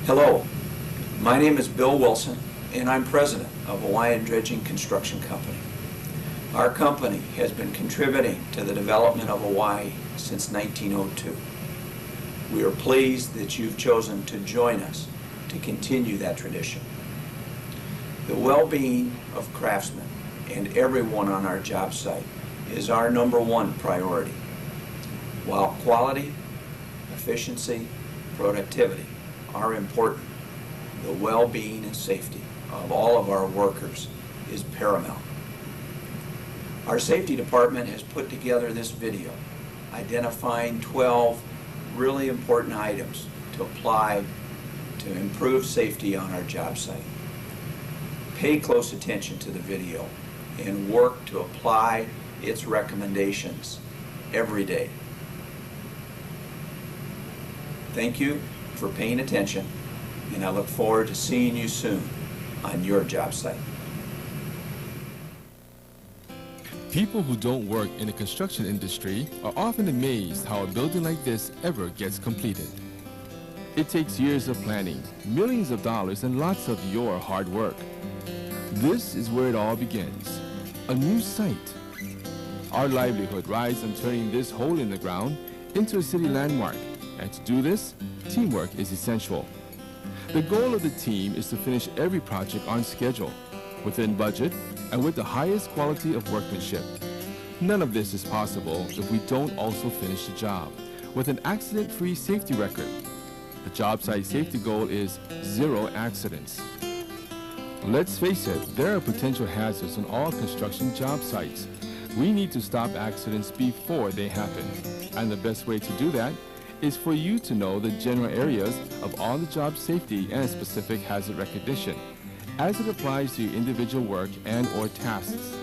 Hello, my name is Bill Wilson and I'm president of Hawaiian Dredging Construction Company. Our company has been contributing to the development of Hawaii since 1902. We are pleased that you've chosen to join us to continue that tradition. The well-being of craftsmen and everyone on our job site is our #1 priority. While quality, efficiency, productivity are important, the well-being and safety of all of our workers is paramount. Our safety department has put together this video identifying 12 really important items to apply to improve safety on our job site. Pay close attention to the video and work to apply its recommendations every day. Thank you for paying attention, and I look forward to seeing you soon on your job site. People who don't work in the construction industry are often amazed how a building like this ever gets completed. It takes years of planning, millions of dollars, and lots of your hard work. This is where it all begins, a new site. Our livelihood rides on turning this hole in the ground into a city landmark, and to do this, teamwork is essential. The goal of the team is to finish every project on schedule, within budget, and with the highest quality of workmanship. None of this is possible if we don't also finish the job with an accident-free safety record. The job site safety goal is 0 accidents. Let's face it, there are potential hazards on all construction job sites. We need to stop accidents before they happen, and the best way to do that is for you to know the general areas of on-the-job safety and specific hazard recognition as it applies to your individual work and/or tasks.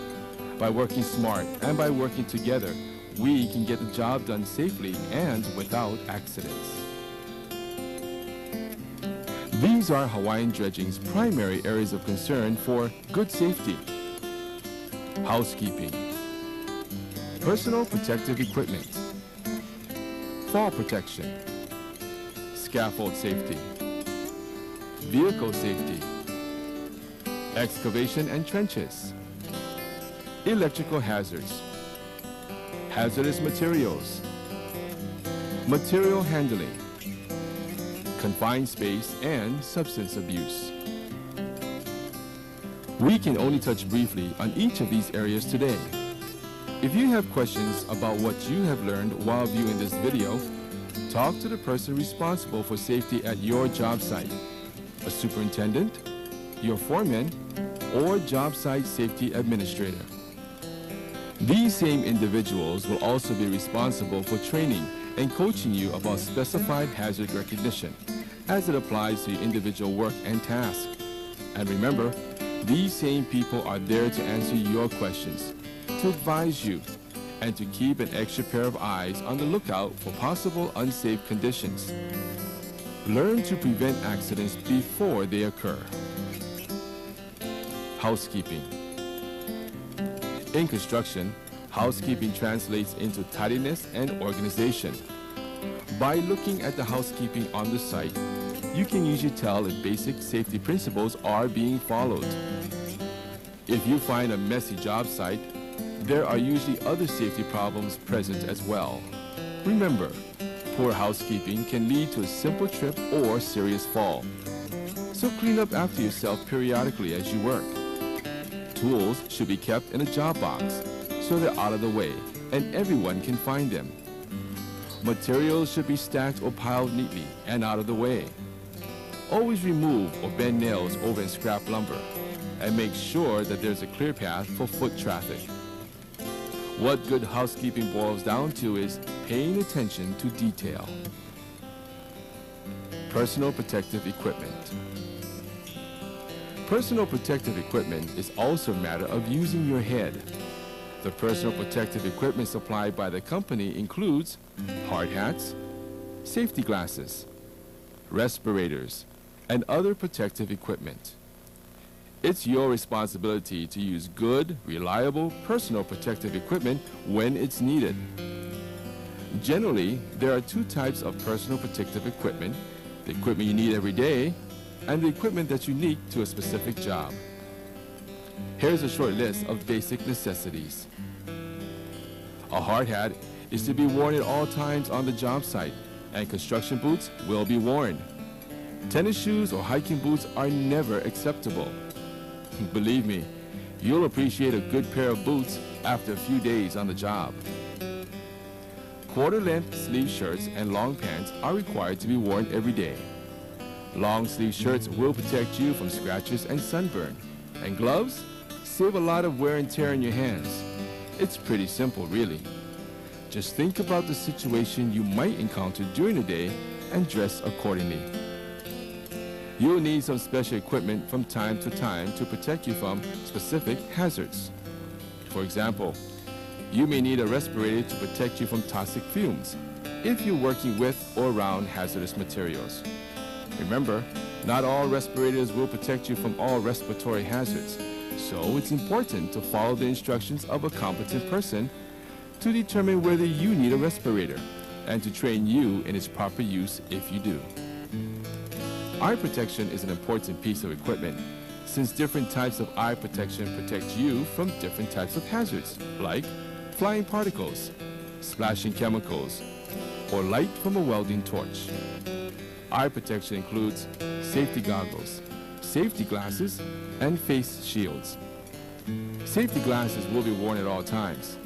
By working smart and by working together, we can get the job done safely and without accidents. These are Hawaiian Dredging's primary areas of concern for good safety: housekeeping, personal protective equipment, fall protection, scaffold safety, vehicle safety, excavation and trenches, electrical hazards, hazardous materials, material handling, confined space, and substance abuse. We can only touch briefly on each of these areas today. If you have questions about what you have learned while viewing this video, talk to the person responsible for safety at your job site, a superintendent, your foreman, or job site safety administrator. These same individuals will also be responsible for training and coaching you about specified hazard recognition as it applies to your individual work and task. And remember, these same people are there to answer your questions, to advise you, and to keep an extra pair of eyes on the lookout for possible unsafe conditions. Learn to prevent accidents before they occur. Housekeeping. In construction, housekeeping translates into tidiness and organization. By looking at the housekeeping on the site, you can usually tell if basic safety principles are being followed. If you find a messy job site, there are usually other safety problems present as well. Remember, poor housekeeping can lead to a simple trip or serious fall. So clean up after yourself periodically as you work. Tools should be kept in a job box so they're out of the way and everyone can find them. Materials should be stacked or piled neatly and out of the way. Always remove or bend nails over and scrap lumber, and make sure that there's a clear path for foot traffic. What good housekeeping boils down to is paying attention to detail. Personal protective equipment. Personal protective equipment is also a matter of using your head. The personal protective equipment supplied by the company includes hard hats, safety glasses, respirators, and other protective equipment. It's your responsibility to use good, reliable personal protective equipment when it's needed. Generally, there are two types of personal protective equipment the equipment you need every day, and the equipment that's unique to a specific job. Here's a short list of basic necessities. A hard hat is to be worn at all times on the job site, and construction boots will be worn. Tennis shoes or hiking boots are never acceptable. Believe me, you'll appreciate a good pair of boots after a few days on the job. Quarter-length sleeve shirts and long pants are required to be worn every day. Long sleeve shirts will protect you from scratches and sunburn. And gloves save a lot of wear and tear in your hands. It's pretty simple, really. Just think about the situation you might encounter during the day and dress accordingly. You'll need some special equipment from time to time to protect you from specific hazards. For example, you may need a respirator to protect you from toxic fumes if you're working with or around hazardous materials. Remember, not all respirators will protect you from all respiratory hazards, so it's important to follow the instructions of a competent person to determine whether you need a respirator and to train you in its proper use if you do. Eye protection is an important piece of equipment, since different types of eye protection protect you from different types of hazards, like flying particles, splashing chemicals, or light from a welding torch. Eye protection includes safety goggles, safety glasses, and face shields. Safety glasses will be worn at all times.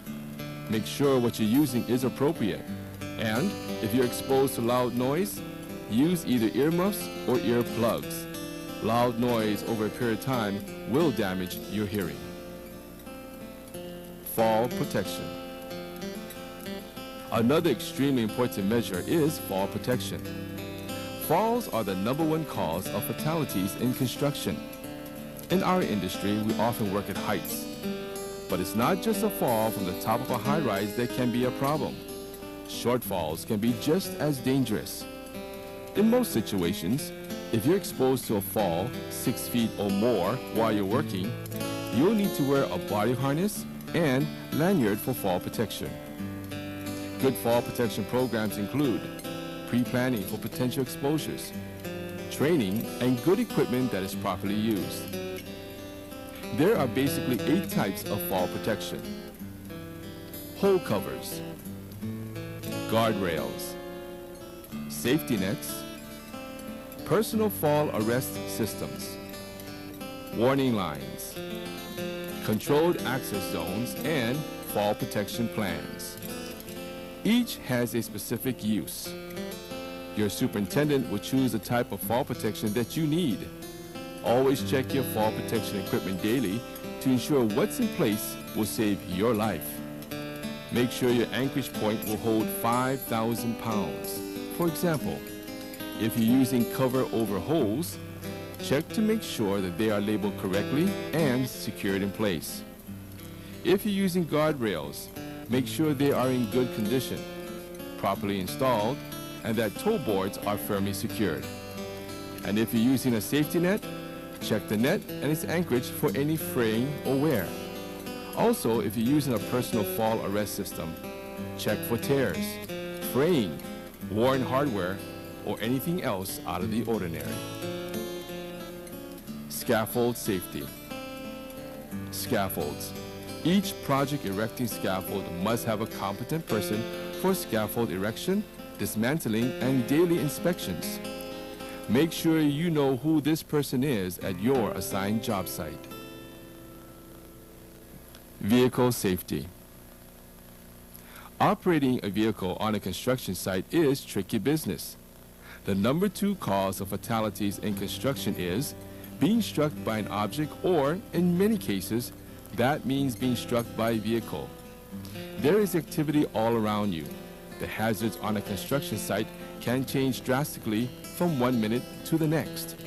Make sure what you're using is appropriate, and if you're exposed to loud noise, use either earmuffs or earplugs. Loud noise over a period of time will damage your hearing. Fall protection. Another extremely important measure is fall protection. Falls are the #1 cause of fatalities in construction. In our industry, we often work at heights. But it's not just a fall from the top of a high-rise that can be a problem. Short falls can be just as dangerous. In most situations, if you're exposed to a fall 6 feet or more while you're working, you'll need to wear a body harness and lanyard for fall protection. Good fall protection programs include pre-planning for potential exposures, training, and good equipment that is properly used. There are basically 8 types of fall protection: hole covers, guardrails, safety nets, personal fall arrest systems, warning lines, controlled access zones, and fall protection plans. Each has a specific use. Your superintendent will choose the type of fall protection that you need. Always check your fall protection equipment daily to ensure what's in place will save your life. Make sure your anchorage point will hold 5,000 pounds. For example, if you're using cover over holes, check to make sure that they are labeled correctly and secured in place. If you're using guardrails, make sure they are in good condition, properly installed, and that toe boards are firmly secured. And if you're using a safety net, check the net and its anchorage for any fraying or wear. Also, if you're using a personal fall arrest system, check for tears, fraying, worn hardware, or anything else out of the ordinary. Scaffold safety. Scaffolds. Each project erecting scaffold must have a competent person for scaffold erection, dismantling, and daily inspections. Make sure you know who this person is at your assigned job site. Vehicle safety. Operating a vehicle on a construction site is tricky business. The #2 cause of fatalities in construction is being struck by an object, or, in many cases, that means being struck by a vehicle. There is activity all around you. The hazards on a construction site can change drastically from one minute to the next.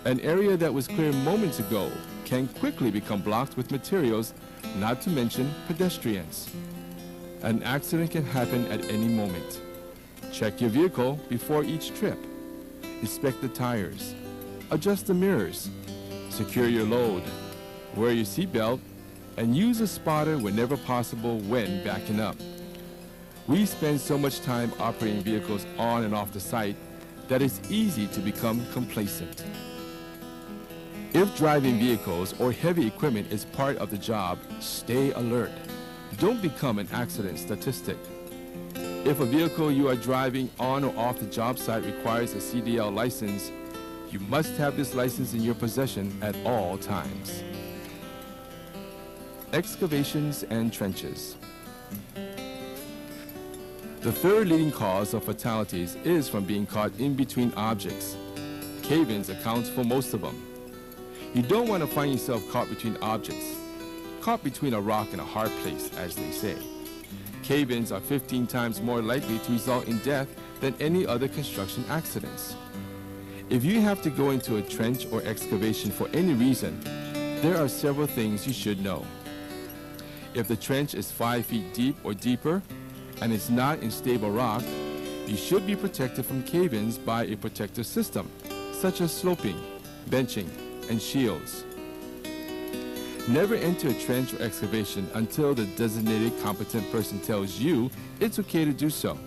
An area that was clear moments ago can quickly become blocked with materials, not to mention pedestrians. An accident can happen at any moment. Check your vehicle before each trip. Inspect the tires. Adjust the mirrors. Secure your load. Wear your seatbelt, and use a spotter whenever possible when backing up. We spend so much time operating vehicles on and off the site that it's easy to become complacent. If driving vehicles or heavy equipment is part of the job, stay alert. Don't become an accident statistic. If a vehicle you are driving on or off the job site requires a CDL license, you must have this license in your possession at all times. Excavations and trenches. The third leading cause of fatalities is from being caught in between objects. Cave-ins accounts for most of them. You don't want to find yourself caught between objects. Caught between a rock and a hard place, as they say. Cave-ins are 15 times more likely to result in death than any other construction accidents. If you have to go into a trench or excavation for any reason, there are several things you should know. If the trench is 5 feet deep or deeper and is not in stable rock, you should be protected from cave-ins by a protective system, such as sloping, benching, and shields. Never enter a trench or excavation until the designated competent person tells you it's okay to do so.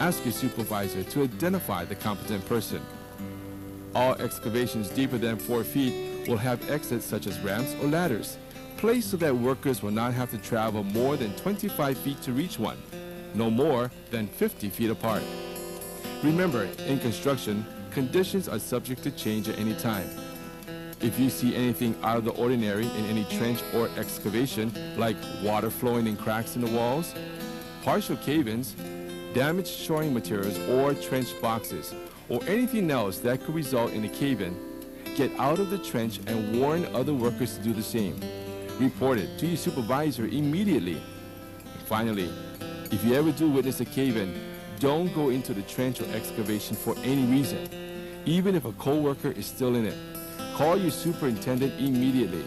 Ask your supervisor to identify the competent person. All excavations deeper than 4 feet will have exits such as ramps or ladders, placed so that workers will not have to travel more than 25 feet to reach one, no more than 50 feet apart. Remember, in construction, conditions are subject to change at any time. If you see anything out of the ordinary in any trench or excavation, like water flowing in cracks in the walls, partial cave-ins, damaged shoring materials or trench boxes, or anything else that could result in a cave-in, get out of the trench and warn other workers to do the same. Report it to your supervisor immediately. And finally, if you ever do witness a cave-in, don't go into the trench or excavation for any reason, even if a co-worker is still in it. Call your superintendent immediately.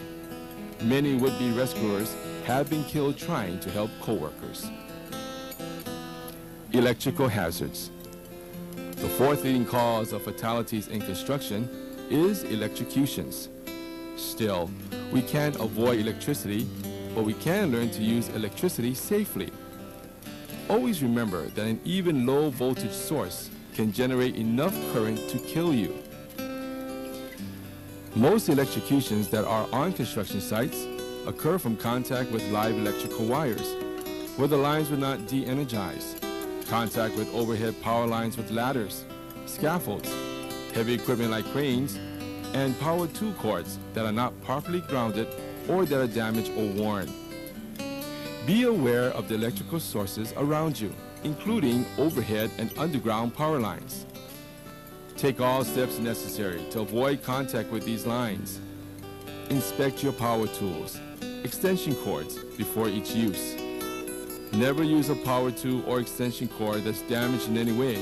Many would-be rescuers have been killed trying to help co-workers. Electrical hazards. The fourth leading cause of fatalities in construction is electrocutions. Still, we can't avoid electricity, but we can learn to use electricity safely. Always remember that an even low voltage source can generate enough current to kill you. Most electrocutions that are on construction sites occur from contact with live electrical wires, where the lines were not de-energized, contact with overhead power lines with ladders, scaffolds, heavy equipment like cranes, and power tool cords that are not properly grounded or that are damaged or worn. Be aware of the electrical sources around you, including overhead and underground power lines. Take all steps necessary to avoid contact with these lines. Inspect your power tools, extension cords before each use. Never use a power tool or extension cord that's damaged in any way,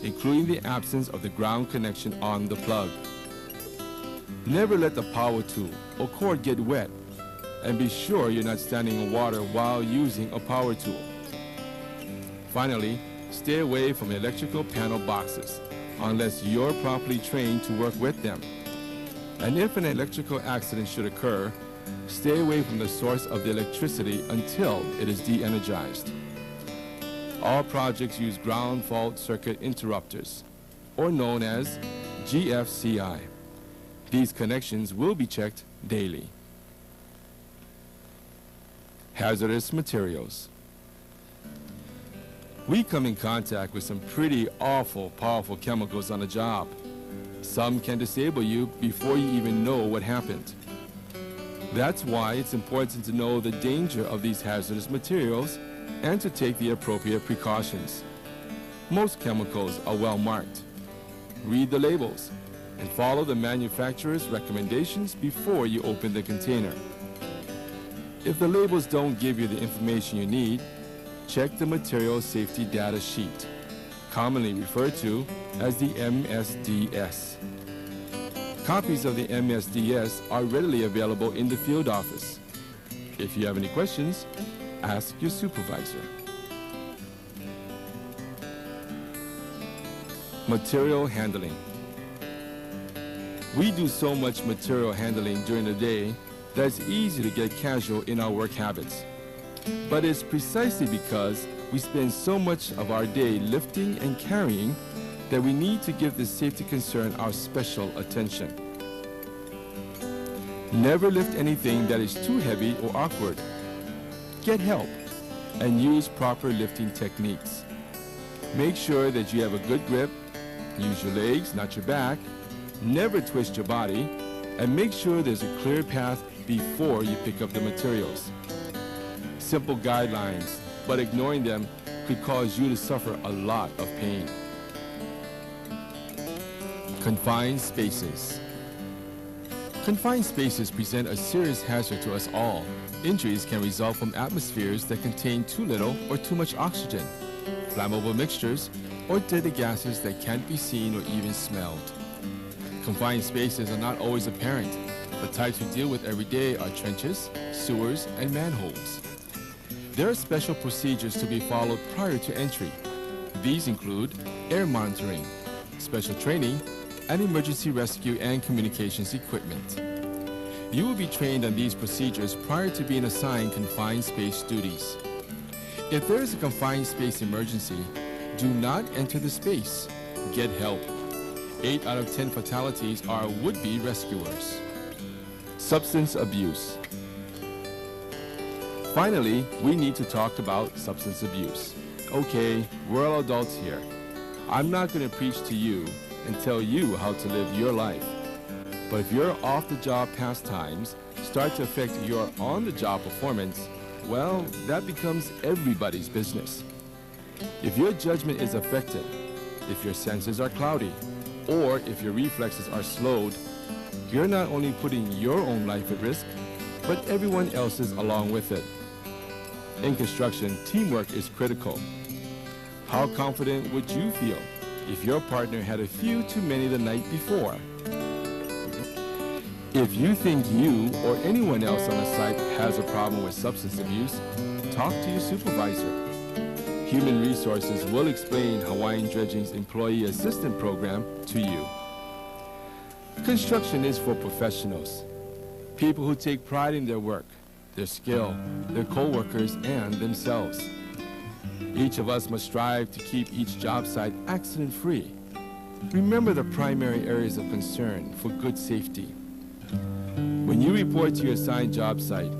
including the absence of the ground connection on the plug. Never let the power tool or cord get wet, and be sure you're not standing in water while using a power tool. Finally, stay away from electrical panel boxes unless you're properly trained to work with them. And if an electrical accident should occur, stay away from the source of the electricity until it is de-energized. All projects use ground fault circuit interrupters, or known as GFCI. These connections will be checked daily. Hazardous materials. We come in contact with some pretty awful, powerful chemicals on the job. Some can disable you before you even know what happened. That's why it's important to know the danger of these hazardous materials and to take the appropriate precautions. Most chemicals are well marked. Read the labels and follow the manufacturer's recommendations before you open the container. If the labels don't give you the information you need, check the material safety data sheet, commonly referred to as the MSDS. Copies of the MSDS are readily available in the field office. If you have any questions, ask your supervisor. Material handling. We do so much material handling during the day that it's easy to get casual in our work habits. But it's precisely because we spend so much of our day lifting and carrying that we need to give this safety concern our special attention. Never lift anything that is too heavy or awkward. Get help and use proper lifting techniques. Make sure that you have a good grip, use your legs, not your back, never twist your body, and make sure there's a clear path before you pick up the materials. Simple guidelines, but ignoring them could cause you to suffer a lot of pain. Confined spaces. Confined spaces present a serious hazard to us all. Injuries can result from atmospheres that contain too little or too much oxygen, flammable mixtures, or deadly gases that can't be seen or even smelled. Confined spaces are not always apparent. The types we deal with every day are trenches, sewers, and manholes. There are special procedures to be followed prior to entry. These include air monitoring, special training, and emergency rescue and communications equipment. You will be trained on these procedures prior to being assigned confined space duties. If there is a confined space emergency, do not enter the space. Get help. 8 out of 10 fatalities are would-be rescuers. Substance abuse. Finally, we need to talk about substance abuse. Okay, we're all adults here. I'm not going to preach to you and tell you how to live your life. But if your off-the-job pastimes start to affect your on-the-job performance, well, that becomes everybody's business. If your judgment is affected, if your senses are cloudy, or if your reflexes are slowed, you're not only putting your own life at risk, but everyone else's along with it. In construction, teamwork is critical. How confident would you feel if your partner had a few too many the night before? If you think you or anyone else on the site has a problem with substance abuse, talk to your supervisor. Human Resources will explain Hawaiian Dredging's Employee Assistance Program to you. Construction is for professionals, people who take pride in their work, their skill, their co-workers, and themselves. Each of us must strive to keep each job site accident-free. Remember the primary areas of concern for good safety. When you report to your assigned job site,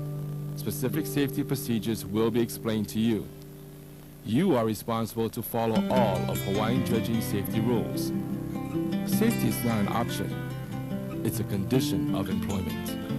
specific safety procedures will be explained to you. You are responsible to follow all of Hawaiian Dredging safety rules. Safety is not an option. It's a condition of employment.